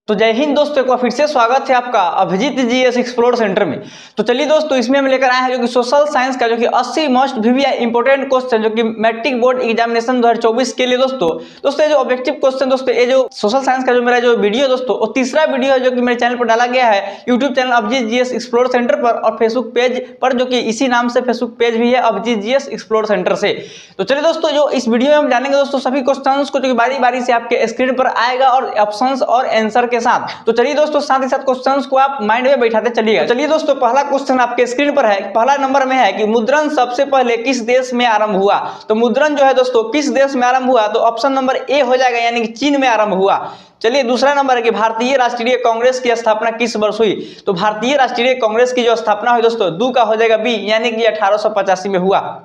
तो जय हिंद दोस्तों, एक बार फिर से स्वागत है आपका अभिजीत जीएस एक्सप्लोर सेंटर में। तो चलिए दोस्तों, इसमें हम लेकर आए हैं जो कि सोशल साइंस का जो कि 80 मस्ट वीवीआई इंपोर्टेंट क्वेश्चन जो कि मैट्रिक बोर्ड एग्जामिनेशन 2024 के लिए दोस्तों ये जो ऑब्जेक्टिव क्वेश्चन दोस्तों, ये जो सोशल साइंस का जो मेरा जो वीडियो दोस्तों, वो तीसरा वीडियो है जो कि मेरे चैनल पर डाला गया है, YouTube channel Abhijeet GS explore centre पर और फेसबुक पेज पर, जो कि इसी नाम से फेसबुक पेज भी है अभिजीत जीएस एक्सप्लोर सेंटर से। तो चलिए दोस्तों, जो इस वीडियो में हम जानेंगे दोस्तों सभी क्वेश्चंस को जो कि बारी बारी से आपके स्क्रीन पर आएगा और ऑप्शंस और आंसर के साथ। तो चलिए दोस्तों, साथ ही साथ क्वेश्चंस को आप माइंड में बैठाते चलिएगा। चलिए दोस्तों, पहला क्वेश्चन आपके स्क्रीन पर है, पहला नंबर में है कि मुद्रण सबसे पहले किस देश में आरंभ हुआ। तो मुद्रण जो है दोस्तों किस देश में आरंभ हुआ, तो ऑप्शन नंबर ए हो जाएगा, यानी कि चीन में आरंभ हुआ। चलिए दूसरा नंबर है कि भारतीय राष्ट्रीय कांग्रेस की स्थापना किस वर्ष हुई। तो भारतीय राष्ट्रीय कांग्रेस की जो स्थापना हुई दोस्तों, दू का हो जाएगा बी, यानी कि 1885 में हुआ।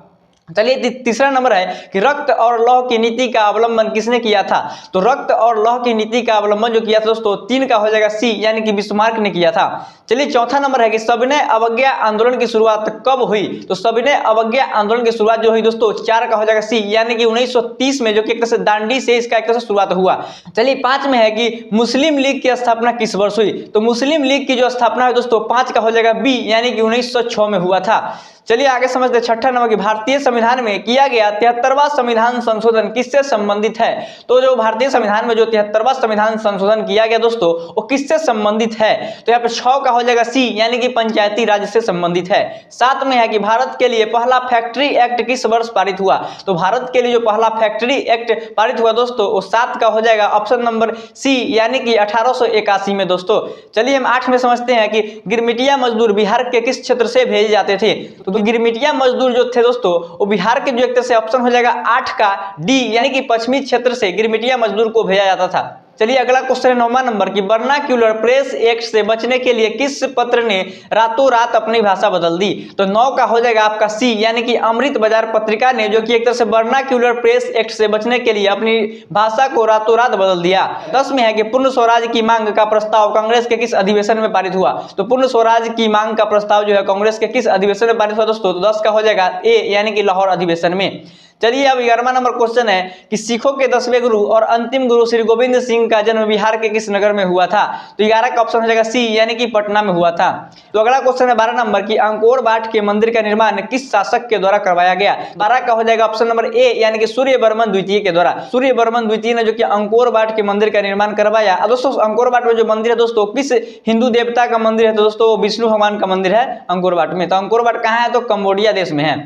चलिए तीसरा नंबर है कि रक्त और लौह की नीति का अवलंबन किसने किया था। तो रक्त और लौह की नीति का अवलंबन जो किया था दोस्तों, 3 का हो जाएगा सी, यानी कि बिस्मार्क ने किया था। चलिए चौथा नंबर है कि सविनय अवज्ञा आंदोलन की शुरुआत कब हुई। तो सविनय अवज्ञा आंदोलन की शुरुआत जो हुई दोस्तों, 4 का हो जाएगा सी, यानी कि 1930 में, जो कि एक तरह से दांडी से इसका एक तरह से शुरुआत हुआ। चलिए 5 में है कि मुस्लिम लीग की स्थापना किस वर्ष हुई। तो मुस्लिम लीग की जो स्थापना है दोस्तों, 5 का हो जाएगा बी, यानी कि 1906 में हुआ था। चलिए आगे समझते हैं छठा नंबर की भारतीय संविधान में किया गया 73वां संविधान संशोधन किससे संबंधित है। तो जो भारतीय संविधान में जो 73वां संविधान संशोधन किया गया दोस्तों, वो किससे संबंधित है। तो यहाँ पे 6 का हो जाएगा सी, यानी कि पंचायती राज से संबंधित है। 7 में है कि भारत के लिए पहला फैक्ट्री एक्ट किस वर्ष पारित हुआ। तो भारत के लिए जो पहला फैक्ट्री एक्ट पारित हुआ दोस्तों, वो 7 का हो जाएगा ऑप्शन नंबर सी, यानी कि 1881 में दोस्तों। चलिए हम 8 में समझते हैं कि गिरमिटिया मजदूर बिहार के किस क्षेत्र से भेजे जाते थे। तो गिरमिटिया मजदूर जो थे दोस्तों, वो बिहार के जो एक तरह से ऑप्शन हो जाएगा 8 का डी, यानी कि पश्चिमी क्षेत्र से गिरमिटिया मजदूर को भेजा जाता था। चलिए अगला क्वेश्चन है 9वां नंबर की वर्नाक्यूलर प्रेस एक्ट से बचने के लिए किस पत्र ने रातों रात अपनी भाषा बदल दी। तो 9 का हो जाएगा आपका सी, यानी कि अमृत बाजार पत्रिका ने, जो कि एक तरह से वर्नाक्यूलर प्रेस एक्ट से बचने के लिए अपनी भाषा को रातों रात बदल दिया। 10 में है कि पूर्ण स्वराज की मांग का प्रस्ताव कांग्रेस के किस अधिवेशन में पारित हुआ। तो पूर्ण स्वराज की मांग का प्रस्ताव जो है कांग्रेस के किस अधिवेशन में पारित हुआ दोस्तों, तो 10 का हो जाएगा ए, यानी कि लाहौर अधिवेशन में। चलिए अब 11वां नंबर क्वेश्चन है कि सिखों के 10वें गुरु और अंतिम गुरु श्री गोविंद सिंह का जन्म बिहार के किस नगर में हुआ था। तो 11 का ऑप्शन हो जाएगा सी, यानी कि पटना में हुआ था। तो अगला क्वेश्चन है 12 नंबर की अंकोर वाट के मंदिर का निर्माण किस शासक के द्वारा करवाया गया। 12 का हो जाएगा ऑप्शन नंबर ए, यानी कि सूर्यवर्मन द्वितीय के द्वारा। सूर्यवर्मन द्वितीय ने जो कि अंकोर वाट के मंदिर का निर्माण करवाया। दोस्तों अंकोर वाट में जो मंदिर है दोस्तों, किस हिंदू देवता का मंदिर है। तो दोस्तों विष्णु भगवान का मंदिर है अंकोर वाट में। तो अंकोर वाट कहाँ है, तो कंबोडिया देश में है।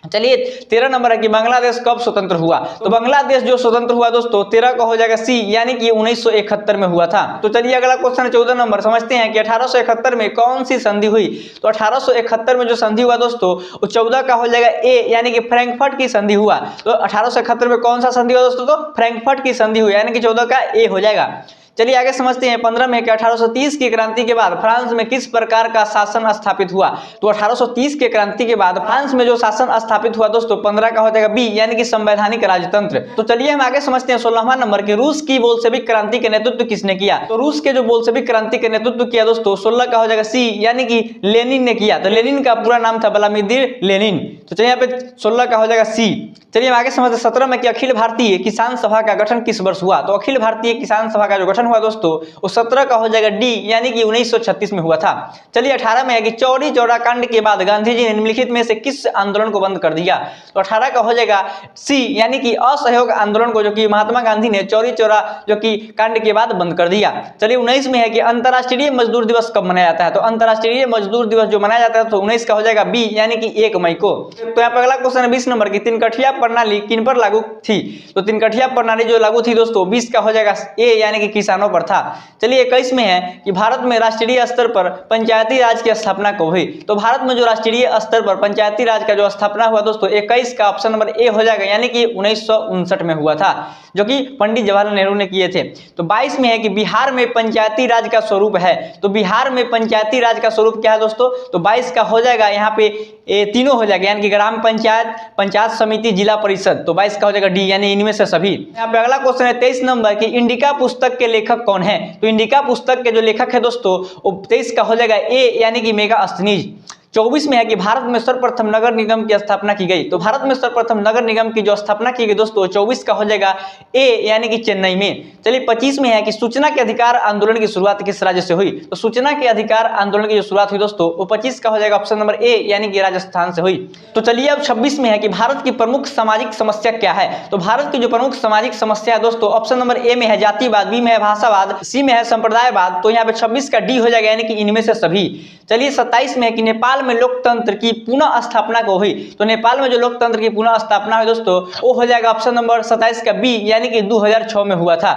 चलिए 13 नंबर है कि बांग्लादेश कब स्वतंत्र हुआ। तो बांग्लादेश जो स्वतंत्र हुआ दोस्तों, 13 का हो जाएगा सी, यानी कि 1971 में हुआ था। तो चलिए अगला क्वेश्चन है 14 नंबर, समझते हैं कि 1871 में कौन सी संधि हुई। तो 1871 में जो संधि हुआ दोस्तों, वो 14 का हो जाएगा ए, यानी कि फ्रैंकफर्ट की संधि हुआ। तो 1871 में कौन सा संधि हुआ दोस्तों, तो फ्रैंकफर्ट की संधि हुई, यानी कि 14 का ए हो जाएगा। चलिए आगे समझते हैं 15 में कि 1830 की क्रांति के बाद फ्रांस में किस प्रकार का शासन स्थापित हुआ। तो 1830 के क्रांति के बाद फ्रांस में जो शासन स्थापित हुआ दोस्तों, 15 का हो जाएगा बी, यानी कि संवैधानिक राजतंत्र। तो चलिए हम आगे समझते हैं 16वां नंबर की रूस की बोल्शेविक क्रांति के नेतृत्व किसने किया। तो रूस के जो बोल्शेविक क्रांति के नेतृत्व किया दोस्तों, 16 का हो जाएगा सी, यानी कि लेनिन ने किया। तो लेनिन का पूरा नाम था व्लादिमीर लेनिन। तो चलिए यहाँ पे 16 का हो जाएगा सी। चलिए हम आगे समझते हैं 17 में कि अखिल भारतीय किसान सभा का गठन किस वर्ष हुआ। तो अखिल भारतीय किसान सभा का जो गठन हुआ दोस्तों, वो 17 का हो जाएगा डी, यानी कि 1936 में हुआ था। चलिए 18 में है कि चौरी चौरा कांड के बाद गांधी जी ने निम्नलिखित में से किस आंदोलन को बंद कर दिया। तो 18 का हो जाएगा सी, यानी कि असहयोग आंदोलन को, जो कि महात्मा गांधी ने चौरी चौरा जो कि कांड के बाद बंद कर दिया। चलिए 19 में है कि अंतर्राष्ट्रीय मजदूर दिवस कब मनाया जाता है। तो अंतर्राष्ट्रीय मजदूर दिवस जो मनाया जाता है तो 19 का हो जाएगा बी, यानी कि 1 मई को। तो यहाँ पर अगला क्वेश्चन है 20 नंबर की तीनकठिया प्रणाली किन पर लागू थी। तो तीनकठिया प्रणाली जो लागू थी दोस्तों, 20 का हो जाएगा ए, यानी कि किसानों पर था। चलिए 21 में है कि भारत में राष्ट्रीय स्तर पर पंचायती राज की स्थापना कब हुई। तो भारत में जो राष्ट्रीय स्तर पर पंचायती राज का जो स्थापना हुआ दोस्तों, 21 का ऑप्शन नंबर ए हो जाएगा, यानी कि 1959 में हुआ था, जो कि पंडित जवाहरलाल नेहरू ने किए थे। तो 22 में है कि बिहार में पंचायती राज का स्वरूप है। तो बिहार में पंचायती राज का स्वरूप क्या है दोस्तों, तो 22 का हो जाएगा यहाँ पे तीनों हो जाएगा, यानी कि ग्राम पंचायत, पंचायत समिति, जिला परिषद। तो 22 का हो जाएगा डी, यानी इनमें से सभी। यहाँ पे अगला क्वेश्चन है 23 नंबर की इंडिका पुस्तक के लेखक कौन है। तो इंडिका पुस्तक के जो लेखक है दोस्तों, वो 23 का हो जाएगा ए, यानी कि मेगास्थनीज। 24 में है कि भारत में सर्वप्रथम नगर निगम की स्थापना की गई। तो भारत में सर्वप्रथम नगर निगम की जो स्थापना की गई दोस्तों 24 का हो जाएगा ए यानी कि चेन्नई में। चलिए 25 में है कि सूचना के अधिकार आंदोलन की शुरुआत किस राज्य से हुई। तो सूचना के अधिकार आंदोलन की जो शुरुआत हुई दोस्तों वो 25 का हो जाएगा ऑप्शन नंबर ए यानी कि राजस्थान से हुई। तो चलिए अब 26 में है कि भारत की प्रमुख सामाजिक समस्या क्या है। तो भारत की जो प्रमुख सामाजिक समस्या है दोस्तों ऑप्शन नंबर ए में है जातिवाद, बी में है भाषावाद, सी में है संप्रदायवाद। तो यहाँ पे 26 का डी हो जाएगा यानी कि इनमें से सभी। चलिए 27 में है कि नेपाल में लोकतंत्र की पुनः स्थापना को हुई। तो नेपाल में जो लोकतंत्र की पुनः स्थापना हुई दोस्तों वो हो जाएगा ऑप्शन नंबर 27 का बी यानी कि 2006 में हुआ था।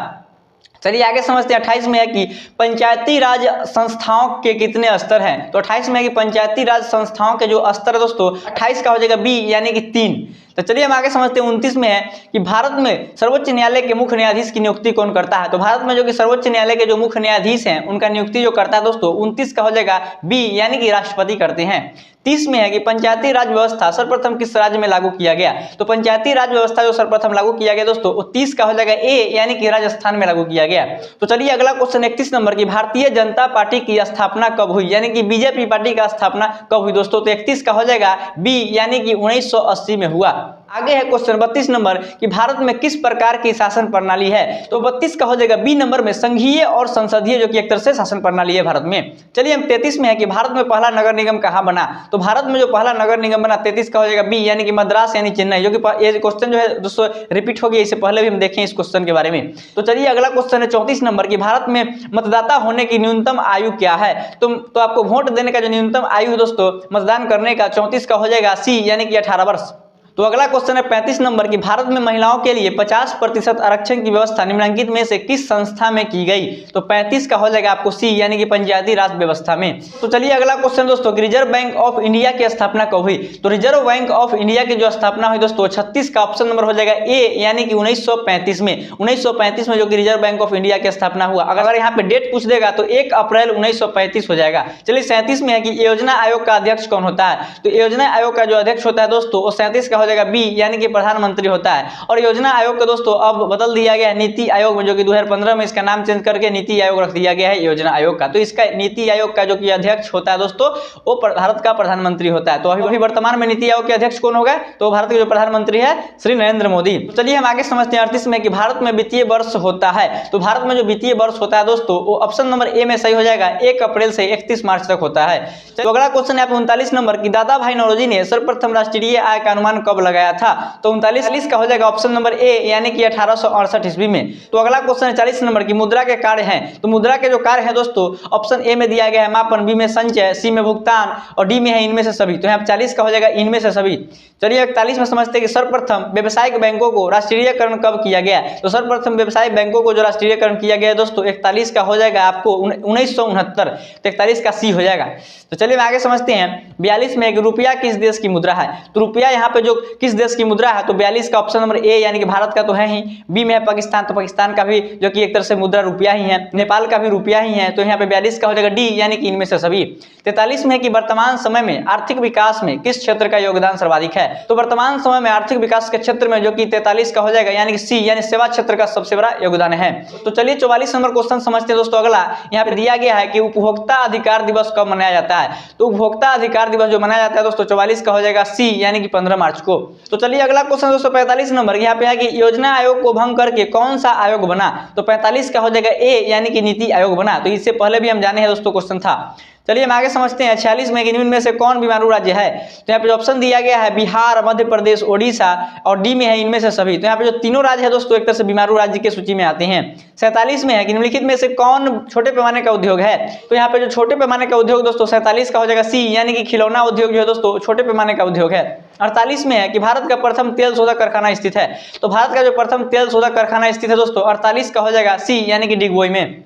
चलिए आगे समझते हैं 28 में है कि पंचायती राज संस्थाओं के कितने स्तर हैं। तो 28 में है कि पंचायती राज संस्थाओं के जो स्तर है दोस्तों 28 का हो जाएगा बी यानी कि 3। तो चलिए हम आगे समझते हैं 29 में है कि भारत में सर्वोच्च न्यायालय के मुख्य न्यायाधीश की नियुक्ति कौन करता है। तो भारत में जो कि सर्वोच्च न्यायालय के जो मुख्य न्यायाधीश हैं उनका नियुक्ति जो करता है दोस्तों 29 का हो जाएगा बी यानी कि राष्ट्रपति करते हैं। 30 में है कि पंचायती राज व्यवस्था सर्वप्रथम किस राज्य में लागू किया गया। तो पंचायती राज व्यवस्था जो सर्वप्रथम लागू किया गया दोस्तों वो 30 का हो जाएगा ए यानी कि राजस्थान में लागू किया गया। तो चलिए अगला क्वेश्चन 31 नंबर की भारतीय जनता पार्टी की स्थापना कब हुई यानी कि बीजेपी पार्टी का स्थापना कब हुई दोस्तों। तो 31 का हो जाएगा बी यानी कि 1980 में हुआ। आगे है क्वेश्चन 32 नंबर कि भारत में किस प्रकार की शासन प्रणाली है। तो 32 का हो जाएगा बी नंबर में संघीय और संसदीय जो कि एक तरह से शासन प्रणाली है भारत में। चलिए हम 33 में है कि भारत में पहला नगर निगम कहाँ बना। तो भारत में जो पहला नगर निगम बना 33 का हो जाएगा बी यानी कि मद्रास यानी चेन्नई। जो कि ये क्वेश्चन जो है दोस्तों रिपीट हो गया, इससे पहले भी हम देखें इस क्वेश्चन के बारे में। तो चलिए अगला क्वेश्चन है 34 नंबर की भारत में मतदाता होने की न्यूनतम आयु क्या है। तो आपको वोट देने का जो न्यूनतम आयु दोस्तों मतदान करने का 34 का हो जाएगा सी यानी कि 18 वर्ष। तो अगला क्वेश्चन है 35 नंबर की भारत में महिलाओं के लिए 50% आरक्षण की व्यवस्था निम्नलिखित में से किस संस्था में की गई। तो 35 का हो जाएगा आपको सी यानी कि पंचायती राज व्यवस्था में। तो चलिए अगला क्वेश्चन दोस्तों रिजर्व बैंक ऑफ इंडिया की स्थापना कब हुई। तो रिजर्व बैंक ऑफ इंडिया की जो स्थापना हुई दोस्तों 36 का ऑप्शन नंबर हो जाएगा ए यानी कि 1935 में। 1935 में जो कि रिजर्व बैंक ऑफ इंडिया की स्थापना हुआ। अगर यहाँ पे डेट पूछ देगा तो 1 अप्रैल 1935 हो जाएगा। चलिए 37 में है कि योजना आयोग का अध्यक्ष कौन होता है। तो योजना आयोग का जो अध्यक्ष होता है दोस्तों वो 37 का हो जाएगा बी यानी कि प्रधानमंत्री होता है। और योजना आयोग को दोस्तों अब बदल दिया गया है नीति आयोग में, जो कि 2015 में इसका नाम चेंज करके नीति आयोग रख दिया गया है योजना आयोग का। तो इसका नीति आयोग का जो कि अध्यक्ष होता है दोस्तों वो भारत का प्रधानमंत्री होता है। तो अभी वर्तमान में नीति आयोग के अध्यक्ष कौन होगा। तो भारत के जो प्रधानमंत्री है श्री नरेंद्र मोदी। तो चलिए हम आगे समझते हैं 38 में कि भारत में वित्तीय वर्ष होता है। तो भारत में जो वित्तीय वर्ष होता है दोस्तों वो ऑप्शन नंबर ए में सही हो जाएगा 1 अप्रैल से 31 मार्च तक होता है। तो अगला क्वेश्चन है 39 नंबर की दादा भाई नौरोजी ने सर्वप्रथम राष्ट्रीय आय का अनुमान कब लगाया था। तो 39 का हो जाएगा ऑप्शन नंबर ए यानी कि 1868 ईस्वी में। तो अगला क्वेश्चन है 40 नंबर की मुद्रा के कार्य हैं। तो मुद्रा के जो कार्य है दोस्तों ऑप्शन ए में दिया गया है मापन, बी में संचय, सी में भुगतान और डी में है इनमें से सभी। तो यहाँ 40 का हो जाएगा इनमें से सभी। चलिए 41 में समझते हैं कि सर्वप्रथम व्यवसायिक बैंकों को राष्ट्रीयकरण कब किया गया। तो सर्वप्रथम व्यवसायिक बैंकों को जो राष्ट्रीयकरण किया गया है दोस्तों 41 का हो जाएगा आपको 1969। तो 41 का सी हो जाएगा। तो चलिए आगे समझते हैं 42 में कि रुपया किस देश की मुद्रा है। तो रुपया यहाँ पे जो किस देश की मुद्रा है तो 42 का ऑप्शन नंबर ए यानी कि भारत का तो है ही। बी में है पाकिस्तान, तो पाकिस्तान का भी जो कि एक तरह से मुद्रा रुपया ही है। नेपाल का भी रुपया ही है। तो यहाँ पे 42 का हो जाएगा डी यानी कि इनमें से सभी। 43 में है कि वर्तमान समय में आर्थिक विकास में किस क्षेत्र का योगदान सर्वाधिक है। तो वर्तमान समय में आर्थिक विकास के क्षेत्र में जो कि 43 का हो जाएगा यानी कि सी यानी सेवा क्षेत्र का सबसे बड़ा योगदान है। तो चलिए 44 नंबर क्वेश्चन समझते हैं दोस्तों। अगला यहाँ पे दिया गया है कि उपभोक्ता अधिकार दिवस कब मनाया जाता है। तो उपभोक्ता अधिकार दिवस जो मनाया जाता है दोस्तों 44 का हो जाएगा सी यानी कि 15 मार्च को। तो चलिए अगला क्वेश्चन दोस्तों 45 नंबर यहाँ पे है कि योजना आयोग को भंग करके कौन सा आयोग बना। तो 45 का हो जाएगा ए यानी कि नीति आयोग बना। तो इससे पहले भी हम जाने हैं दोस्तों क्वेश्चन था। चलिए हम आगे समझते हैं 46 में कि निम्न में से कौन बीमारू राज्य है। तो यहाँ पे ऑप्शन दिया गया है बिहार, मध्य प्रदेश, ओडिशा और डी में है इनमें से सभी। तो यहाँ पे जो तीनों राज्य है दोस्तों एक तरह से बीमारू राज्य की सूची में आते हैं। 47 में है कि निम्नलिखित में से कौन छोटे पैमाने का उद्योग है। तो यहाँ पे जो छोटे पैमाने का उद्योग दोस्तों 47 का हो जाएगा सी यानी कि खिलौना उद्योग जो है दोस्तों छोटे पैमाने का उद्योग है। 48 में है कि भारत का प्रथम तेल शोधक कारखाना स्थित है। तो भारत का जो प्रथम तेल शोधक कारखाना स्थित है दोस्तों 48 का हो जाएगा सी यानी कि डिगबोई में।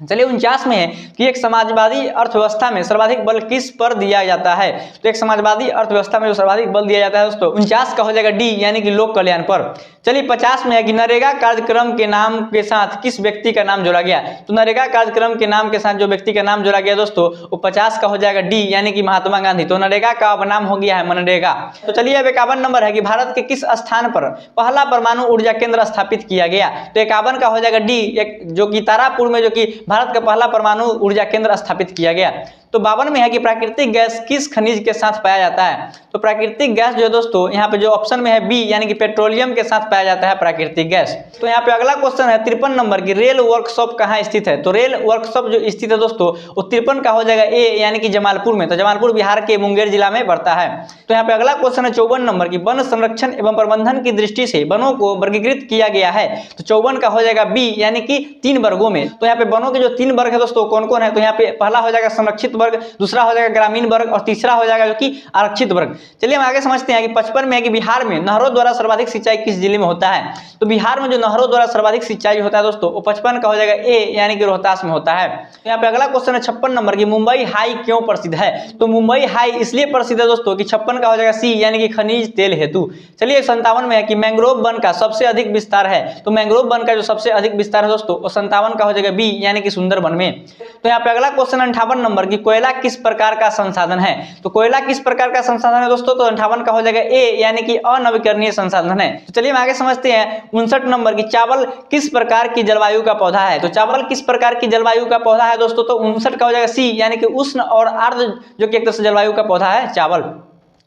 चलिए 49 में है कि एक समाजवादी अर्थव्यवस्था में सर्वाधिक बल किस पर दिया जाता है। तो एक समाजवादी अर्थव्यवस्था में जो सर्वाधिक बल दिया जाता है दोस्तों 49 का हो जाएगा डी यानी कि लोक कल्याण पर। चलिए 50 में है कि नरेगा कार्यक्रम के नाम के साथ किस व्यक्ति का नाम जोड़ा गया। तो नरेगा कार्यक्रम के नाम के साथ जो व्यक्ति का नाम जोड़ा गया दोस्तों वो 50 का हो जाएगा डी यानी कि महात्मा गांधी। तो नरेगा का अब नाम हो गया है मनरेगा। तो चलिए अब 51 नंबर है कि भारत के किस स्थान पर पहला परमाणु ऊर्जा केंद्र स्थापित किया गया। तो 51 का हो जाएगा डी जो कि तारापुर में जो कि भारत का पहला परमाणु ऊर्जा केंद्र स्थापित किया गया। तो 52 में है कि प्राकृतिक गैस किस खनिज के साथ पाया जाता है। तो प्राकृतिक गैस जो है दोस्तों यहाँ पे जो ऑप्शन में है बी यानी कि पेट्रोलियम के साथ पाया जाता है प्राकृतिक गैस। तो यहाँ पे अगला क्वेश्चन है 53 नंबर की रेल वर्कशॉप कहाँ स्थित है। तो रेल वर्कशॉप जो स्थित है दोस्तों वो 53 का हो जाएगा ए यानी कि जमालपुर में। तो जमालपुर बिहार के मुंगेर जिला में पड़ता है। तो यहाँ पे अगला क्वेश्चन है 54 नंबर की वन संरक्षण एवं प्रबंधन की दृष्टि से वनों को वर्गीकृत किया गया है। तो 54 का हो जाएगा बी यानी कि 3 वर्गों में। तो यहाँ पे वनों के जो 3 वर्ग है दोस्तों कौन कौन है। तो यहाँ पे पहला हो जाएगा संरक्षित वर्ग, दूसरा हो जाएगा ग्रामीण वर्ग और तीसरा हो जाएगा जो कि आरक्षित वर्ग। चलिए हम आगे समझते हैं कि 55 में है कि बिहार में नहरों द्वारा सर्वाधिक सिंचाई किस जिले में होता है। तो बिहार में जो नहरों द्वारा सर्वाधिक सिंचाई होता है दोस्तों वो 55 का हो जाएगा ए यानी कि रोहतास में होता है। तो यहाँ पे अगला क्वेश्चन है 56 नंबर की मुंबई हाई क्यों प्रसिद्ध है। तो मुंबई हाई इसलिए प्रसिद्ध है दोस्तों कि 56 का हो जाएगा सी यानी कि खनिज तेल हेतु। चलिए 57 में है कि मैंग्रोव वन का सबसे अधिक विस्तार है। तो मैंग्रोव वन का जो सबसे अधिक विस्तार है दोस्तों वो 57 का हो जाएगा बी यानी कि सुंदरबन में। तो यहाँ पे अगला क्वेश्चन 58 नंबर की कोयला किस प्रकार का संसाधन है। तो कोयला किस प्रकार का संसाधन है दोस्तों। तो 58 का हो जाएगा ए यानी कि अनवीकरणीय संसाधन है। तो चलिए हम आगे समझते हैं 59 नंबर की चावल किस प्रकार की जलवायु का पौधा है। तो चावल किस प्रकार की जलवायु का पौधा है दोस्तों। तो 59 का हो जाएगा सी यानी कि उष्ण और आर्द्र जो कि एक तरह से जलवायु का पौधा है चावल।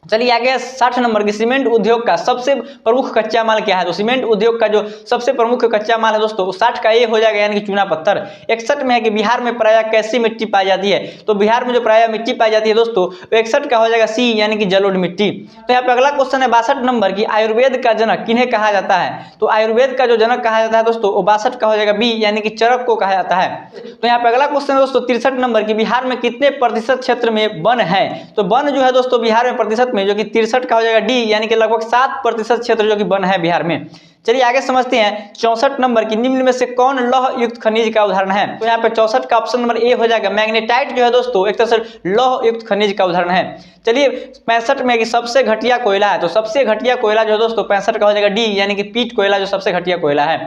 चलिए आगे 60 नंबर की सीमेंट उद्योग का सबसे प्रमुख कच्चा माल क्या है। तो सीमेंट उद्योग का जो सबसे प्रमुख कच्चा माल है दोस्तों 60 का ए हो जाएगा यानी कि चूना पत्थर। 61 में है कि बिहार में प्रायः कैसी मिट्टी पाई जाती है। तो बिहार में जो प्रायः मिट्टी पाई जाती है दोस्तों 61 का हो जाएगा सी यानी कि जलोढ़ मिट्टी। तो यहाँ पे अगला क्वेश्चन है 62 नंबर की आयुर्वेद का जनक किन्हें कहा जाता है। तो आयुर्वेद का जो जनक कहा जाता है दोस्तों वो 62 का हो जाएगा बी यानी कि चरक को कहा जाता है। तो यहाँ पे अगला क्वेश्चन है दोस्तों 63 नंबर की बिहार में कितने प्रतिशत क्षेत्र में वन है। तो वन जो है दोस्तों बिहार में प्रतिशत में जो कि 63 का हो जाएगा डी यानी कि लगभग 7% क्षेत्र जो कि वन है बिहार में। चलिए आगे समझते हैं 64 नंबर की निम्न में से कौन लौह युक्त खनिज का उदाहरण है। तो यहाँ पे 64 का ऑप्शन नंबर ए हो जाएगा मैग्नेटाइट जो है दोस्तों एक तरह से लौह युक्त खनिज का उदाहरण है। चलिए 65 में कि सबसे घटिया कोयला है। तो सबसे घटिया कोयला जो है दोस्तों 65 का हो जाएगा डी यानी कि पीट कोयला जो सबसे घटिया कोयला है।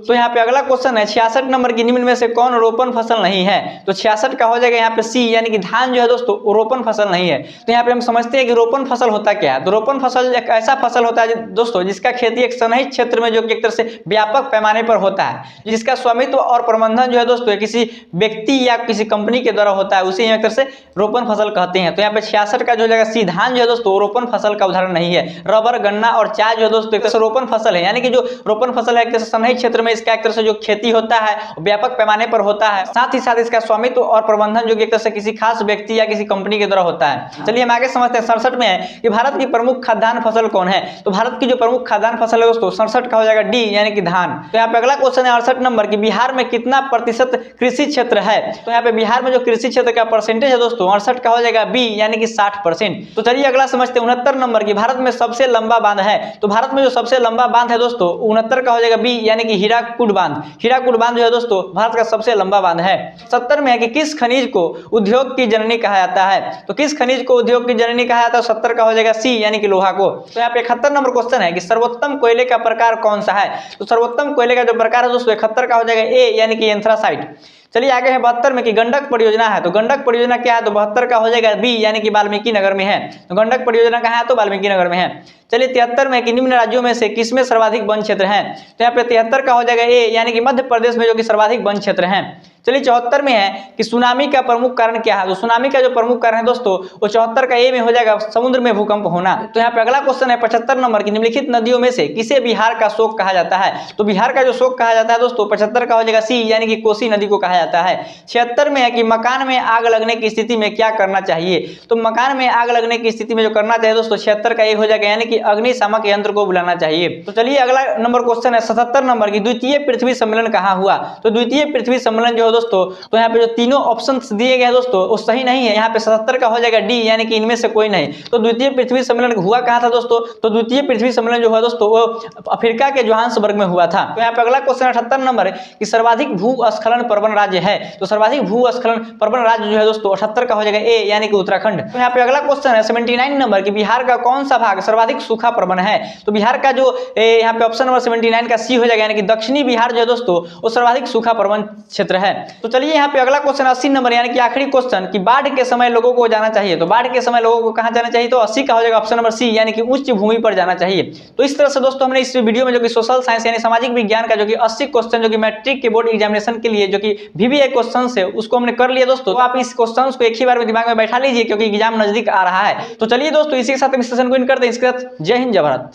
तो यहाँ पे अगला क्वेश्चन है 66 नंबर की निम्न में से कौन रोपण फसल नहीं है। तो 66 का हो जाएगा यहाँ पे सी यानी कि धान जो है दोस्तों रोपण फसल नहीं है। तो यहाँ पे हम समझते हैं कि रोपण फसल होता क्या है। तो रोपण फसल एक ऐसा फसल होता है दोस्तों जिसका खेती एक सन्निहित क्षेत्र में जो कि एक तरह से व्यापक पैमाने पर होता है, जिसका स्वामित्व और प्रबंधन जो है दोस्तों किसी व्यक्ति या किसी कंपनी के द्वारा होता है, उसे एक तरह से रोपण फसल कहते हैं। तो यहाँ पे 66 का जो जाएगा सी धान जो है दोस्तों रोपण फसल का उदाहरण नहीं है। रबर गन्ना और चाय जो है दोस्तों एक तरह से रोपण फसल है, यानी कि जो रोपण फसल है एक तरह से सन्निहित क्षेत्र में इसका एक तरह से जो खेती होता है व्यापक पैमाने पर होता है, साथ ही साथ इसका स्वामित्व और प्रबंधन जो कि एक तरह से किसी खास व्यक्ति या किसी कंपनी के द्वारा होता है। चलिए हम आगे समझते हैं 67 में है कि भारत की प्रमुख खाद्यान्न फसल कौन है। तो भारत की जो प्रमुख खाद्यान्न फसल है दोस्तों 67 का हो जाएगा डी यानी कि धान। तो यहाँ पे अगला क्वेश्चन है 68 नंबर की बिहार में कितना प्रतिशत कृषि क्षेत्र है। तो यहाँ पे बिहार में जो कृषि क्षेत्र का परसेंटेज है दोस्तों 68 का हो जाएगा बी यानी कि 60%। तो चलिए अगला समझते हैं 69 नंबर की भारत में सबसे लंबा बांध है। तो भारत में जो सबसे लंबा बांध है दोस्तों 69 का हो जाएगा बी यानी कि हीराकुड बांध। हीराकुड बांध जो है दोस्तों भारत का सबसे लंबा बांध है। 70 में है कि किस खनिज को उद्योग की जननी कहा जाता है। तो किस खनिज को उद्योग की जननी कहा जाता है 70 का हो जाएगा सी यानी कि लोहा को। तो यहाँ पे 71 नंबर क्वेश्चन है कि सर्वोत्तम कोयले का प्रकार कौन सा है। तो सर्वोत्तम कोयले का जो प्रकार है दोस्तों 71 का हो जाएगा ए यानी कि एंथ्रासाइट। चलिए आगे है 72 में कि गंडक परियोजना है। तो गंडक परियोजना क्या है। तो 72 का हो जाएगा बी यानी कि वाल्मीकि नगर में है। तो गंडक परियोजना कहाँ है। तो वाल्मीकि नगर में है। चलिए 73 में कि निम्न राज्यों में से किसमें सर्वाधिक वन क्षेत्र है। तो यहाँ पे 73 का हो जाएगा ए यानी कि मध्य प्रदेश में जो कि सर्वाधिक वन क्षेत्र है। चलिए 74 में है कि सुनामी का प्रमुख कारण क्या है। तो सुनामी का जो प्रमुख कारण है दोस्तों वो 74 का ए में हो जाएगा समुद्र में भूकंप होना। तो यहाँ पे अगला क्वेश्चन है 75 नंबर की निम्नलिखित नदियों में से किसे बिहार का शोक कहा जाता है। तो बिहार का जो शोक कहा जाता है दोस्तों 75 का हो जाएगा सी यानी कि कोसी नदी को कहा जाता है। 76 में है कि मकान में आग लगने की स्थिति में क्या करना चाहिए। तो मकान में आग लगने की स्थिति में जो करना चाहिए दोस्तों 76 का ए हो जाएगा यानी कि अग्निशामक यंत्र को बुलाना चाहिए। तो चलिए अगला नंबर क्वेश्चन है 77 नंबर की द्वितीय पृथ्वी सम्मेलन कहाँ हुआ। तो द्वितीय पृथ्वी सम्मेलन जो है दोस्तों तो यहाँ पे जो तीनों ऑप्शंस दिए गए हैं दोस्तों वो सही नहीं है। यहाँ पे 77 का हो जाएगा डी यानी कि इनमें से कोई नहीं। तो द्वितीय पृथ्वी सम्मेलन हुआ कहाँ था दोस्तों। तो द्वितीय पृथ्वी सम्मेलन जो है दोस्तों वो अफ्रीका के जोहान्सबर्ग में हुआ था। तो यहाँ पे अगला क्वेश्चन 78 नंबर है कि सर्वाधिक भूस्खलन प्रवण राज्य है। तो सर्वाधिक भूस्खलन प्रवण राज्य जो है दोस्तों 78 का हो जाएगा ए यानी कि उत्तराखंड। तो यहाँ पे अगला क्वेश्चन है 79 नंबर की बिहार का कौन सा भाग सर्वाधिक सूखा प्रवण है। तो बिहार का जो यहाँ पे ऑप्शन नंबर 79 का सी हो जाएगा यानी कि दक्षिणी बिहार जो है दोस्तों वो सर्वाधिक सूखा प्रवण क्षेत्र है। तो चलिए यहाँ पे अगला क्वेश्चन 80 नंबर यानी कि आखिरी क्वेश्चन कि बाढ़ के समय लोगों को जाना चाहिए। तो बाढ़ के समय लोगों को कहां जाना चाहिए। तो 80 का हो जाएगा ऑप्शन नंबर सी यानी कि उच्च भूमि पर जाना चाहिए। तो इस तरह से दोस्तों हमने इस वीडियो में जो कि सोशल साइंस यानी सामाजिक विज्ञान का जो कि 80 क्वेश्चन जो कि मैट्रिक के बोर्ड एग्जामिनेशन के लिए जो कि VVI क्वेश्चन है उसको हमने कर लिया दोस्तों। तो आप इस क्वेश्चन को एक ही बार में दिमाग में बैठा लीजिए क्योंकि एग्जाम नजदीक आ रहा है। तो चलिए दोस्तों इसी के साथ इस सेशन को इन करते हैं। इसके साथ जय हिंद जय भारत।